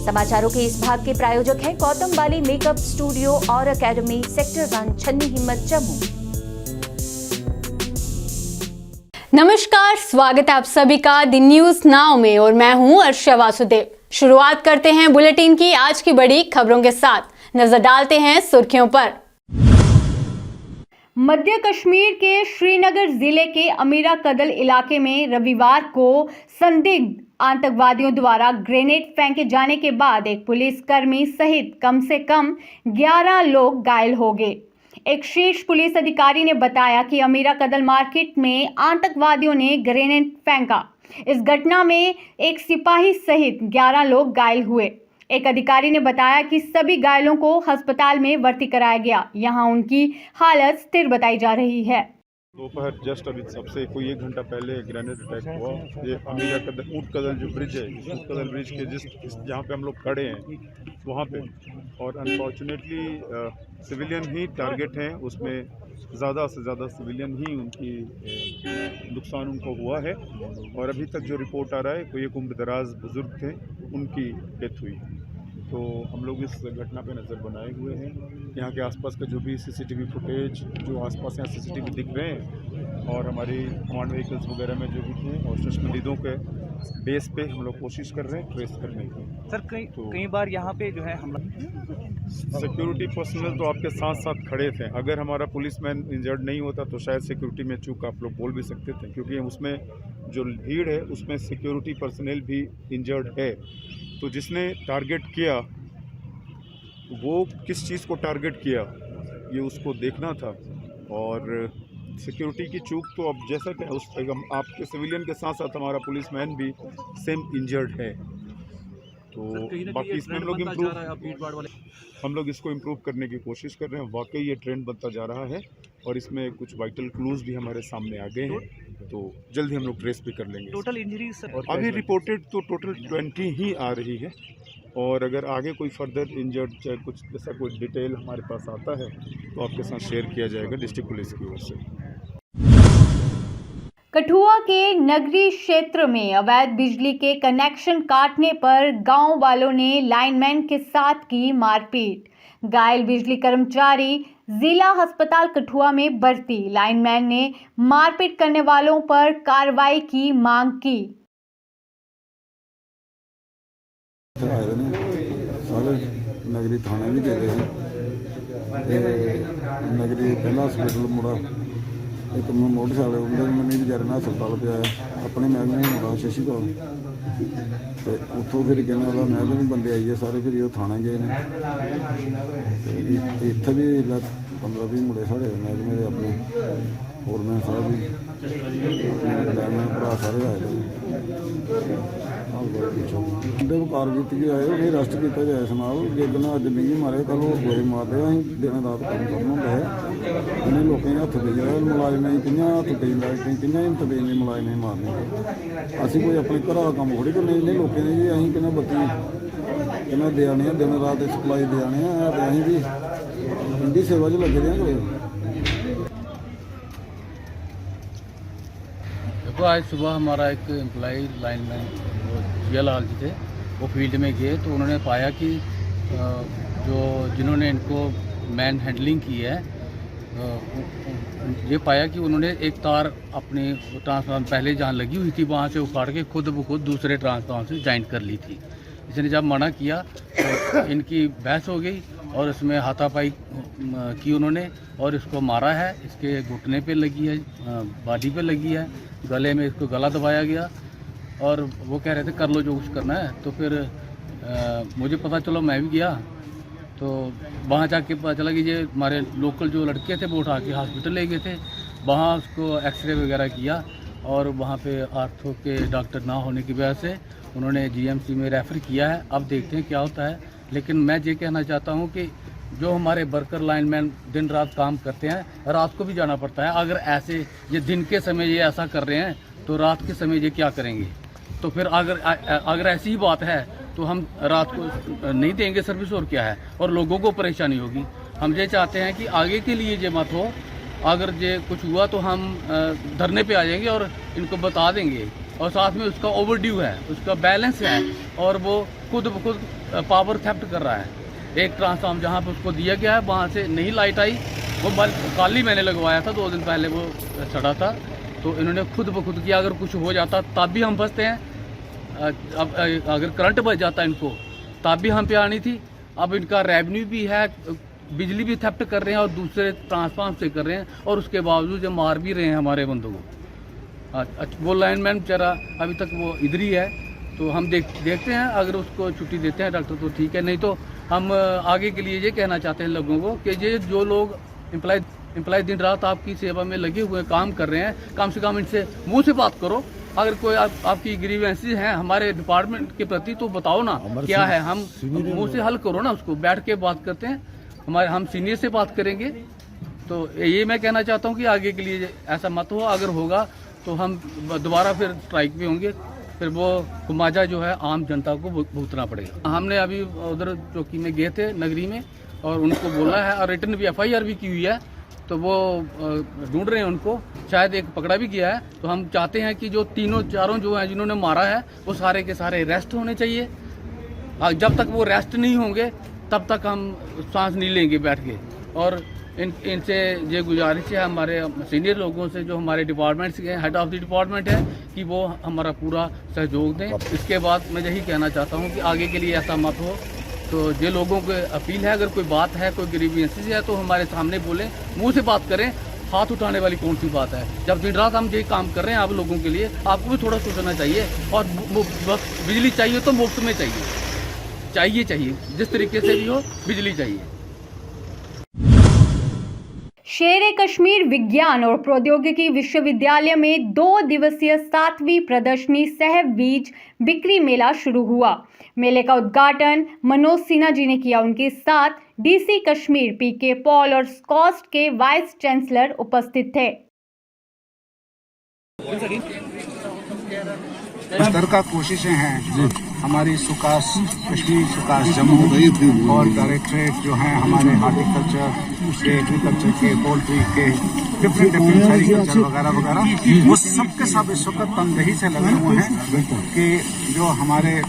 समाचारों के इस भाग के प्रायोजक हैं गौतम बाली मेकअप स्टूडियो और एकेडमी, सेक्टर 1, छन्नी हिम्मत, जम्मू। नमस्कार, स्वागत है आप सभी का द न्यूज नाउ में और मैं हूं अर्षा वासुदेव। शुरुआत करते हैं बुलेटिन की आज की बड़ी खबरों के साथ। नजर डालते हैं सुर्खियों पर। मध्य कश्मीर के श्रीनगर जिले के अमीरा कदल इलाके में रविवार को संदिग्ध आतंकवादियों द्वारा ग्रेनेड फेंके जाने के बाद एक पुलिसकर्मी सहित कम से कम 11 लोग घायल हो गए। एक शीर्ष पुलिस अधिकारी ने बताया कि अमीरा कदल मार्केट में आतंकवादियों ने ग्रेनेड फेंका। इस घटना में एक सिपाही सहित 11 लोग घायल हुए। एक अधिकारी ने बताया कि सभी घायलों को अस्पताल में भर्ती कराया गया। यहां उनकी हालत स्थिर बताई जा रही है। दोपहर जस्ट अभी सबसे कोई 1 घंटा पहले ग्रेनेड अटैक हुआ। ये अमीरा कदल ऊट कदल जो ब्रिज है, ऊट कदल ब्रिज के जहाँ पे हम लोग खड़े हैं वहाँ पे, और अनफॉर्चुनेटली सिविलियन ही टारगेट हैं। उसमें ज़्यादा से ज़्यादा सिविलियन ही उनकी नुकसान उनको हुआ है। और अभी तक जो रिपोर्ट आ रहा है, कोई एक उम्रदराज बुजुर्ग थे, उनकी डेथ हुई। तो हम लोग इस घटना पे नज़र बनाए हुए हैं। यहाँ के आसपास का जो भी सीसीटीवी फुटेज, जो आसपास यहाँ सीसीटीवी दिख रहे हैं, और हमारी कमांड व्हीकल्स वगैरह में जो भी थे, और चश्मदीदों के बेस पे हम लोग कोशिश कर रहे हैं ट्रेस करने की। सर कई बार यहाँ पे जो है हम सिक्योरिटी पर्सनल तो आपके साथ साथ खड़े थे। अगर हमारा पुलिसमैन इंजर्ड नहीं होता तो शायद सिक्योरिटी में चूक आप लोग बोल भी सकते थे, क्योंकि उसमें जो भीड़ है उसमें सिक्योरिटी पर्सनल भी इंजर्ड है। तो जिसने टारगेट किया वो किस चीज़ को टारगेट किया, ये उसको देखना था। और सिक्योरिटी की चूक तो अब जैसा कि उस आपके सिविलियन के साथ साथ हमारा पुलिसमैन भी सेम इंजर्ड है। तो बाकी इसमें हम लोग इसको इम्प्रूव करने की कोशिश कर रहे हैं। वाकई ये ट्रेंड बनता जा रहा है और इसमें कुछ वाइटल क्लूज भी हमारे सामने आ गए हैं। तो जल्दी हम लोग ट्रेस भी कर लेंगे। टोटल इंजरीज अभी रिपोर्टेड तो टोटल 20 ही आ रही है, और अगर आगे कोई फर्दर इंजर्ड चाहे कुछ ऐसा कोई डिटेल हमारे पास आता है तो आपके साथ शेयर किया जाएगा डिस्ट्रिक्ट पुलिस की ओर से। कठुआ के नगरी क्षेत्र में अवैध बिजली के कनेक्शन काटने पर गांव वालों ने लाइनमैन के साथ की मारपीट। घायल बिजली कर्मचारी जिला अस्पताल कठुआ में भर्ती। लाइनमैन ने मारपीट करने वालों पर कार्रवाई की मांग की। नगरी थाने भी गए नगरी पहला हॉस्पिटल मुड़ा एक मोटरसाइकिल उन्हें मैंने बेचारे ने हस्पताल पे आया अपने महकमे मुड़ा शशि का। तो उतों फिर कहना वाला महकमे भी बंदे आइए सारे, फिर वो थाने गए ने। इतने भी 15-20 मुड़े साढ़े महकमे के अपने फोरमैन साहब भी भरा सारे आए बंदे कार की आए फिर अरेस्ट किया जाए। इस नाल जिदन अज नहीं मारे कल वो गोए मारते अं दिन रात काम करना होंगे। इन्हें लोगों ने हथ पी जाए मुलाजमें कि'यां हथ पी कि'यां हिम्मत पी मुलाजमें मारने। असीं कोई अपने घर का कम थोड़ी करने। इन्हें लोगों ने जी अं कि बत्ती कि दे आने दिन रात सप्लाई दे आने अं भी इनकी सेवा च लगे रहे हैं। देखो आज सुबह हमारा एक एम्प्लॉई लाइनमैन जिया लाल जी थे, वो फील्ड में गए तो उन्होंने पाया कि जो जिन्होंने इनको मैन हैंडलिंग की है, ये पाया कि उन्होंने एक तार अपनी ट्रांसफार्मर पहले जहाँ लगी हुई थी वहाँ से उखाड़ के खुद ब खुद दूसरे ट्रांसफार्मर से जॉइंट कर ली थी। इसने जब मना किया तो इनकी बहस हो गई और इसमें हाथापाई की उन्होंने, और इसको मारा है। इसके घुटने पे लगी है, बॉडी पे लगी है, गले में इसको गला दबाया गया। और वो कह रहे थे कर लो जो कुछ करना है। तो फिर मुझे पता चलो, मैं भी गया तो वहाँ जाके पता चला कि ये हमारे लोकल जो लड़के थे वो उठा के हॉस्पिटल ले गए थे। वहाँ उसको एक्सरे वगैरह किया और वहाँ पे आर्थो के डॉक्टर ना होने की वजह से उन्होंने जीएमसी में रेफ़र किया है। अब देखते हैं क्या होता है। लेकिन मैं ये कहना चाहता हूँ कि जो हमारे वर्कर लाइनमैन दिन रात काम करते हैं, रात को भी जाना पड़ता है। अगर ऐसे ये दिन के समय ये ऐसा कर रहे हैं तो रात के समय ये क्या करेंगे? तो फिर अगर ऐसी ही बात है तो हम रात को नहीं देंगे सर्विस, और क्या है, और लोगों को परेशानी होगी। हम ये चाहते हैं कि आगे के लिए ये मत हो। अगर ये कुछ हुआ तो हम धरने पे आ जाएंगे और इनको बता देंगे और साथ में उसका ओवरड्यू है, उसका बैलेंस है, और वो खुद ब खुद पावर थेफ्ट कर रहा है। एक ट्रांसफार्मर जहाँ पे उसको दिया गया है वहाँ से नहीं लाइट आई, वो कल ही मैंने लगवाया था, 2 दिन पहले वो चढ़ा था, तो इन्होंने खुद ब खुद किया। अगर कुछ हो जाता तब भी हम फंसते हैं, अब अगर करंट बच जाता इनको तब भी हम पे आनी थी। अब इनका रेवेन्यू भी है, बिजली भी थेफ्ट कर रहे हैं और दूसरे ट्रांसफार्मर से कर रहे हैं, और उसके बावजूद जो मार भी रहे हैं हमारे बंदों को। वो लाइनमैन बेचारा अभी तक वो इधर ही है, तो हम देखते हैं, अगर उसको छुट्टी देते हैं डॉक्टर तो ठीक है, नहीं तो हम आगे के लिए ये कहना चाहते हैं लोगों को कि ये जो लोग एम्प्लॉय दिन रात आपकी सेवा में लगे हुए काम कर रहे हैं, कम से कम इनसे मुंह से बात करो। अगर कोई आपकी ग्रीवेंसेस हैं हमारे डिपार्टमेंट के प्रति तो बताओ ना क्या है, हम मुंह से हल करो ना, उसको बैठ के बात करते हैं, हम सीनियर से बात करेंगे। तो ये मैं कहना चाहता हूँ कि आगे के लिए ऐसा मत हो, अगर होगा तो हम दोबारा फिर स्ट्राइक पे होंगे, फिर वो खुमाजा जो है आम जनता को भुगतना पड़ेगा। हमने अभी उधर चौकी में गए थे नगरी में, और उनको बोला है, और रिटर्न भी FIR भी की हुई है, तो वो ढूंढ रहे हैं उनको, शायद एक पकड़ा भी गया है। तो हम चाहते हैं कि जो चारों जो हैं जिन्होंने मारा है वो सारे के सारे अरेस्ट होने चाहिए। जब तक वो अरेस्ट नहीं होंगे तब तक हम सांस नहीं लेंगे बैठ के। और इनसे ये गुजारिश है हमारे सीनियर लोगों से, जो हमारे डिपार्टमेंट्स के हेड ऑफ द डिपार्टमेंट है, कि वो हमारा पूरा सहयोग दें। इसके बाद मैं यही कहना चाहता हूँ कि आगे के लिए ऐसा मत हो। तो ये लोगों को अपील है, अगर कोई बात है, कोई ग्रीवेंसेस है, तो हमारे सामने बोलें, मुंह से बात करें। हाथ उठाने वाली कौन सी बात है? जब दिन रात हम यही काम कर रहे हैं आप लोगों के लिए, आपको भी थोड़ा सोचना चाहिए। और बिजली चाहिए तो मुफ्त में चाहिए, जिस तरीके से भी हो बिजली चाहिए। शेर कश्मीर विज्ञान और प्रौद्योगिकी विश्वविद्यालय में 2 दिवसीय 7वीं प्रदर्शनी सह बीज बिक्री मेला शुरू हुआ। मेले का उद्घाटन मनोज सिन्हा जी ने किया। उनके साथ DC कश्मीर PK पॉल और स्कॉस्ट के वाइस चांसलर उपस्थित थे। इस तरह का कोशिशें हैं हमारी सुकास कश्मीर, सुकास जम्मू और डायरेक्टरेट जो हैं हमारे हार्टिकल्चर के, एग्रीकल्चर के, पोल्ट्री के, डिफरेंट सेरिकल्चर वगैरह वगैरह, वो सब के सब इस वक्त तनदेही से लगे हुए हैं कि जो हमारे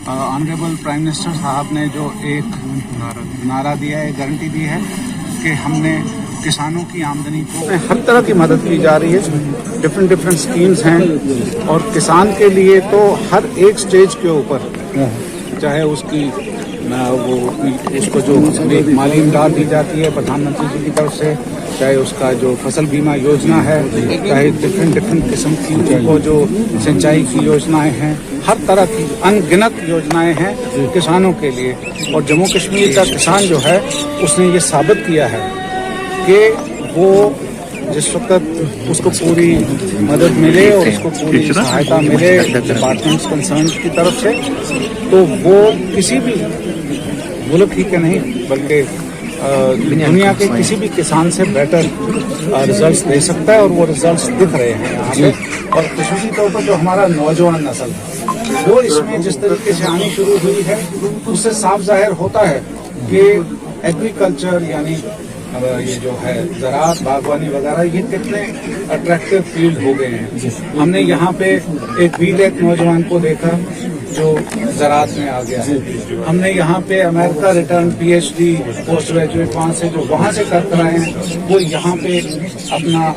ऑनरेबल प्राइम मिनिस्टर साहब ने जो एक नारा दिया है, गारंटी दी है कि हमने किसानों की आमदनी को हर तरह की मदद की जा रही है। डिफरेंट स्कीम्स हैं, और किसान के लिए तो हर एक स्टेज के ऊपर, चाहे उसकी उसको जो माली इमदाद दी जाती है प्रधानमंत्री जी की तरफ से, चाहे उसका जो फसल बीमा योजना है, चाहे डिफरेंट किस्म की उनको जो सिंचाई की योजनाएं हैं, हर तरह की अनगिनत योजनाएं हैं किसानों के लिए। और जम्मू कश्मीर का किसान जो है उसने ये साबित किया है कि वो जिस वक्त उसको पूरी मदद मिले और उसको पूरी सहायता मिले डिपार्टमेंट्स कंसर्न की तरफ से, तो वो किसी भी मुल्क ही के नहीं बल्कि दुनिया के किसी भी किसान से बेटर रिजल्ट्स दे सकता है। और वो रिजल्ट्स दिख रहे हैं यहाँ पे। और खुसूसी तौर पर जो हमारा नौजवान नस्ल है वो इसमें जिस तरीके से आनी शुरू हुई है, उससे साफ जाहिर होता है कि एग्रीकल्चर यानी ये जो है ज़राअत, बागवानी वगैरह, ये कितने अट्रैक्टिव फील्ड हो गए हैं। हमने यहाँ पे एक B.Tech नौजवान को देखा जो ज़राअत में आ गया है। हमने यहाँ पे America return PhD post graduate वहाँ से कर आए हैं, वो यहाँ पे अपना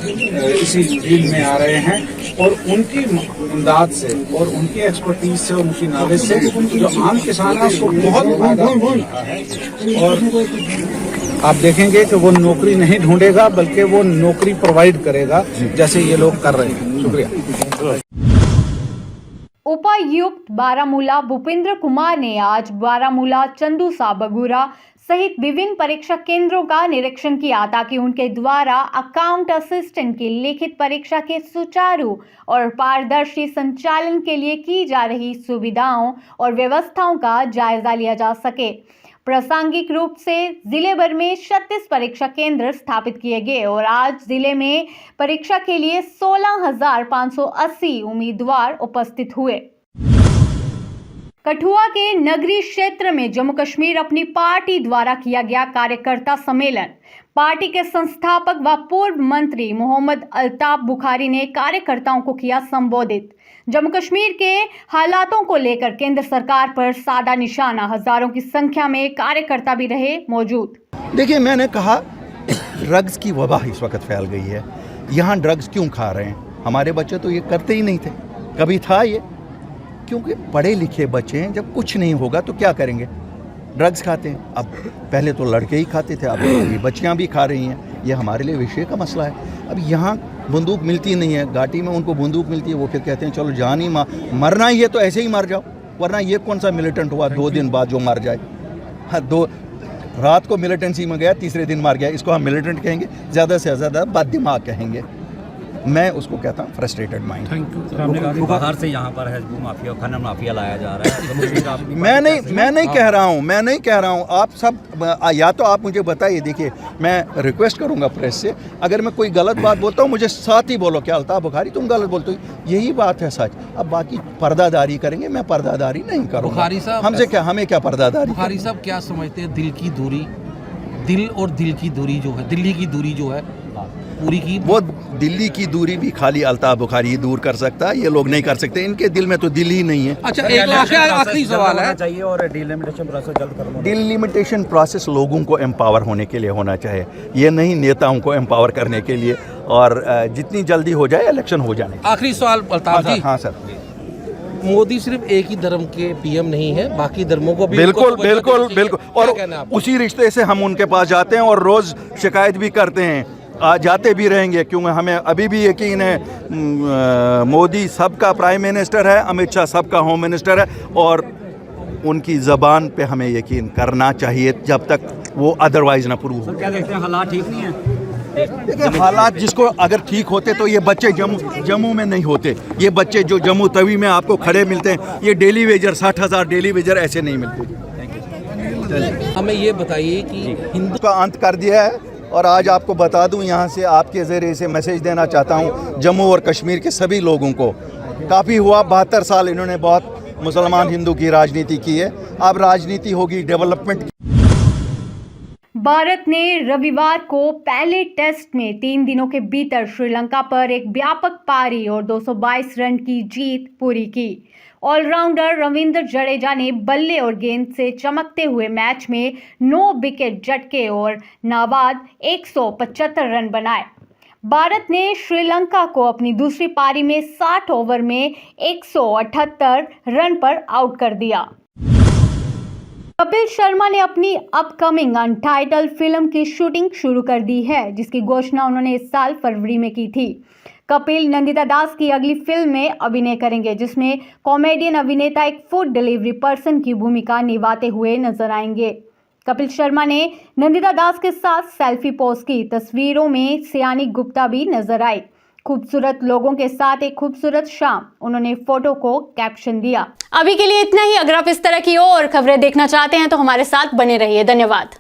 इसी फील्ड में आ रहे हैं। और उनकी इमदाद से और उनकी एक्सपर्टीज से, उनकी नॉलेज से जो आम किसान है उसको बहुत फायदा हो रहा है। और आप देखेंगे कि वो नौकरी नहीं ढूंढेगा बल्कि वो नौकरी प्रोवाइड करेगा, जैसे ये लोग कर रहे हैं। शुक्रिया। उपायुक्त बारामूला भूपेंद्र कुमार ने आज बारामूला, चंदूसा, बगुरा सहित विभिन्न परीक्षा केंद्रों का निरीक्षण किया ताकि उनके द्वारा अकाउंट असिस्टेंट की लिखित परीक्षा के सुचारू और पारदर्शी संचालन के लिए की जा रही सुविधाओं और व्यवस्थाओं का जायजा लिया जा सके। प्रासंगिक रूप से जिले भर में 36 परीक्षा केंद्र स्थापित किए गए और आज जिले में परीक्षा के लिए 16,580 उम्मीदवार उपस्थित हुए। कठुआ के नगरी क्षेत्र में जम्मू कश्मीर अपनी पार्टी द्वारा किया गया कार्यकर्ता सम्मेलन। पार्टी के संस्थापक व पूर्व मंत्री मोहम्मद अल्ताफ बुखारी ने कार्यकर्ताओं को किया संबोधित। जम्मू कश्मीर के हालातों को लेकर केंद्र सरकार पर साधा निशाना, हजारों की संख्या में कार्यकर्ता भी रहे मौजूद। देखिए, मैंने कहा ड्रग्स की वबा इस वक्त फैल गई है। यहाँ ड्रग्स क्यों खा रहे हैं? हमारे बच्चे तो ये करते ही नहीं थे, कभी था ये? क्योंकि पढ़े लिखे बच्चे हैं, जब कुछ नहीं होगा तो क्या करेंगे? ड्रग्स खाते हैं। अब पहले तो लड़के ही खाते थे, अब अभी बच्चियाँ भी खा रही हैं। ये हमारे लिए विषय का मसला है। अब यहाँ बंदूक मिलती नहीं है, घाटी में उनको बंदूक मिलती है, वो फिर कहते हैं चलो जान ही मरना ही है तो ऐसे ही मर जाओ, वरना ये कौन सा मिलिटेंट हुआ 2 दिन बाद जो मर जाए? हाँ, रात को मिलिटेंसी में गया, तीसरे दिन मार गया, इसको हम मिलिटेंट कहेंगे? ज़्यादा से ज़्यादा बददिमाग कहेंगे। मैं उसको कहता हूँ फ्रस्ट्रेटेड माइंड। बाहर से यहाँ पर हिजबुल माफिया, खनन माफिया लाया जा रहा है। मैं नहीं कह रहा हूँ। आप सब या तो आप मुझे बताइए। देखिए, मैं रिक्वेस्ट करूँगा प्रेस से, अगर मैं कोई गलत बात बोलता हूँ मुझे साथ ही बोलो, क्या अल्ताफ बुखारी तुम गलत बोलते हो, यही बात है सच। अब बाकी पर्दादारी करेंगे, मैं पर्दादारी नहीं करूँगा। हमसे क्या, हमें क्या पर्दादारी? बुखारी साहब क्या समझते हैं दिल की दूरी, दिल और दिल की दूरी जो है, दिल्ली की दूरी जो है पूरी की, वो दिल्ली की दूरी भी खाली अल्ताफ बुखारी ही दूर कर सकता है, ये लोग नहीं कर सकते। इनके दिल में तो दिल ही नहीं है। अच्छा, एक आखिरी सवाल है चाहिए और डिलिमिटेशन प्रोसेस जल्द करना। डिलिमिटेशन प्रोसेस लोगों को एम्पावर होने के लिए होना चाहिए, ये नहीं नेताओं को एम्पावर करने के लिए। और जितनी जल्दी हो जाए इलेक्शन हो जाने। आखिरी सवाल अल्ताफ जी। हाँ सर। मोदी सिर्फ एक ही धर्म के पीएम नहीं है, बाकी धर्मों को भी बिल्कुल। और उसी रिश्ते से हम उनके पास जाते हैं और रोज शिकायत भी करते हैं, जाते भी रहेंगे, क्योंकि हमें अभी भी यकीन है मोदी सबका प्राइम मिनिस्टर है, अमित शाह सबका होम मिनिस्टर है, और उनकी ज़बान पे हमें यकीन करना चाहिए जब तक वो अदरवाइज ना प्रूव हो। क्या देखते हैं, हालात ठीक नहीं है? देखिए, हालात जिसको अगर ठीक होते तो ये बच्चे जम्मू में नहीं होते। ये बच्चे जो जम्मू तवी में आपको खड़े मिलते हैं, ये डेली वेजर 60,000 डेली वेजर ऐसे नहीं मिलते। हमें ये बताइए कि हिंदू का अंत कर दिया है। और आज आपको बता दूं, यहाँ से आपके ज़रिए से मैसेज देना चाहता हूँ जम्मू और कश्मीर के सभी लोगों को। काफ़ी हुआ, 72 साल इन्होंने बहुत मुसलमान हिंदू की राजनीति की है, अब राजनीति होगी डेवलपमेंट की। भारत ने रविवार को पहले टेस्ट में 3 दिनों के भीतर श्रीलंका पर एक व्यापक पारी और 222 रन की जीत पूरी की। ऑलराउंडर रविंद्र जडेजा ने बल्ले और गेंद से चमकते हुए मैच में 9 विकेट झटके और नाबाद 175 रन बनाए। भारत ने श्रीलंका को अपनी दूसरी पारी में 60 ओवर में 178 रन पर आउट कर दिया। कपिल शर्मा ने अपनी अपकमिंग अनटाइटल्ड फिल्म की शूटिंग शुरू कर दी है, जिसकी घोषणा उन्होंने इस साल फरवरी में की थी। कपिल नंदिता दास की अगली फिल्म में अभिनय करेंगे, जिसमें कॉमेडियन अभिनेता एक फूड डिलीवरी पर्सन की भूमिका निभाते हुए नजर आएंगे। कपिल शर्मा ने नंदिता दास के साथ सेल्फी पोस्ट की। तस्वीरों में सियानी गुप्ता भी नजर आई। खूबसूरत लोगों के साथ एक खूबसूरत शाम, उन्होंने फोटो को कैप्शन दिया। अभी के लिए इतना ही। अगर आप इस तरह की और खबरें देखना चाहते हैं तो हमारे साथ बने रहिए। धन्यवाद।